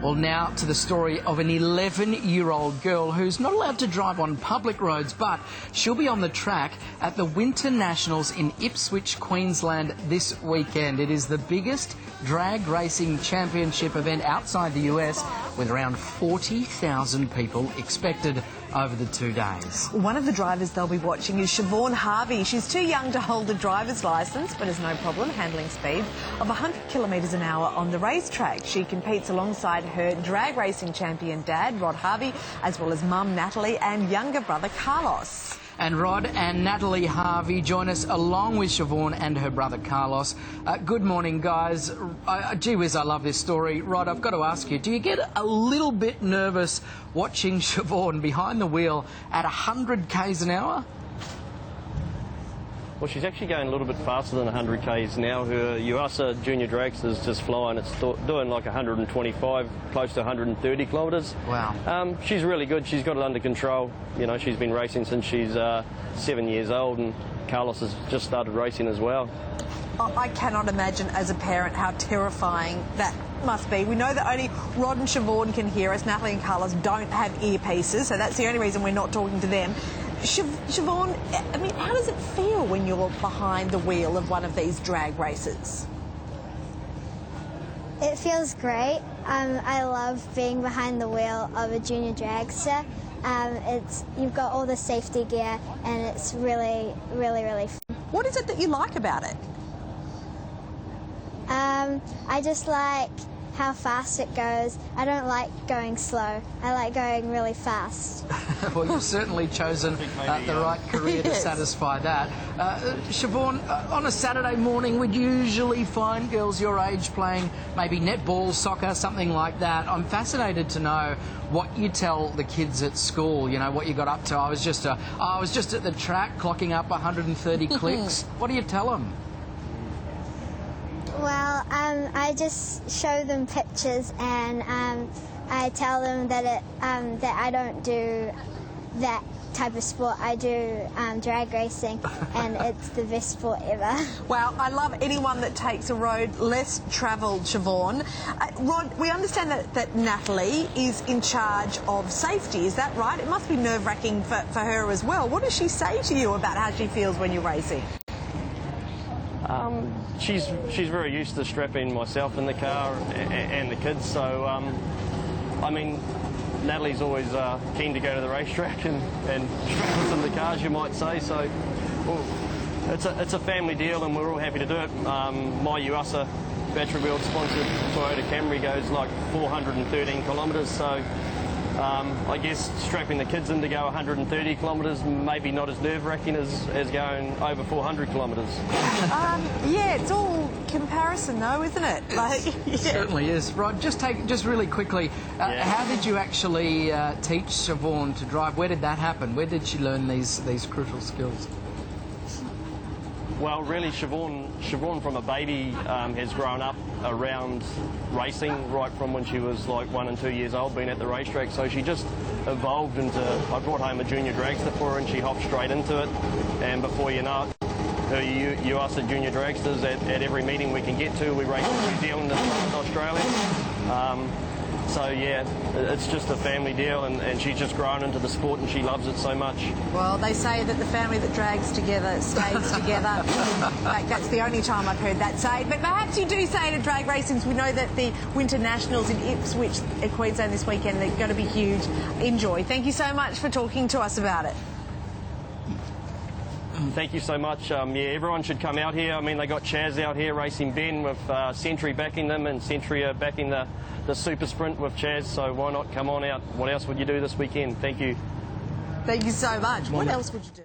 Well, now to the story of an 11-year-old girl who's not allowed to drive on public roads, but she'll be on the track at the Winternationals in Ipswich, Queensland this weekend. It is the biggest drag racing championship event outside the US, with around 40,000 people expected over the 2 days. One of the drivers they'll be watching is Harvey. She's too young to hold a driver's licence, but has no problem handling speeds of 100 kilometres an hour on the racetrack. She competes alongside her drag racing champion dad, Harvey, as well as mum Natalie and younger brother Carlos. And Rod and Natalie Harvey join us along with Siobhan and her brother Carlos. Good morning, guys. Gee whiz, I love this story. Rod, I've got to ask you, do you get a little bit nervous watching Siobhan behind the wheel at 100 k's an hour? Well, she's actually going a little bit faster than 100 k's now. Her USA Junior Dragster's just flying. It's doing like 125, close to 130 kilometres. Wow. She's really good. She's got it under control. You know, she's been racing since she's 7 years old, and Carlos has just started racing as well. I cannot imagine as a parent how terrifying that must be. We know that only Rod and Siobhan can hear us. Natalie and Carlos don't have earpieces, so that's the only reason we're not talking to them. Siobhan, I mean, how does it feel when you're behind the wheel of one of these drag races? It feels great. I love being behind the wheel of a junior dragster. You've got all the safety gear, and it's really, really, really fun. What is it that you like about it? I just like how fast it goes. I don't like going slow. I like going really fast. Well, you've certainly chosen the right career to satisfy that. Siobhan, on a Saturday morning, we'd usually find girls your age playing maybe netball, soccer, something like that. I'm fascinated to know what you tell the kids at school, you know, what you got up to. I was just at the track clocking up 130 clicks. What do you tell them? Well, I just show them pictures, and I tell them that that I don't do that type of sport. I do drag racing, and it's the best sport ever. Well, I love anyone that takes a road less travelled, Siobhan. Rod, we understand that Natalie is in charge of safety. Is that right? It must be nerve-wracking for her as well. What does she say to you about how she feels when you're racing? She's very used to strapping myself in the car and the kids, so I mean, Natalie's always keen to go to the racetrack and strap us in the cars, you might say. So, well, it's a family deal, and we're all happy to do it. My USA battery wheel sponsored Toyota Camry goes like 413 kilometres, so I guess strapping the kids in to go 130 kilometres maybe not as nerve-wracking as going over 400 kilometres. Yeah, it's all comparison though, isn't it? It certainly is. Rod, just really quickly, how did you actually teach Siobhan to drive? Where did that happen? Where did she learn these crucial skills? Well, really, Siobhan from a baby has grown up around racing right from when she was like 1 and 2 years old, being at the racetrack. So she just evolved into, I brought home a junior dragster for her, and she hopped straight into it. And before you know it, her USA junior dragsters at every meeting we can get to. We race in New Zealand and Australia. So yeah, it's just a family deal, and she's just grown into the sport, and she loves it so much. Well, they say that the family that drags together stays together. In fact, that's the only time I've heard that say. But perhaps you do say it at drag racing. We know that the Winternationals in Ipswich, Queensland this weekend, they're going to be huge. Enjoy. Thank you so much for talking to us about it. Thank you so much. Yeah, everyone should come out here. I mean, they got Chaz out here racing Ben with Century backing them, and Century are backing the Super Sprint with Chaz, so why not come on out? What else would you do this weekend? Thank you. Thank you so much. What else would you do?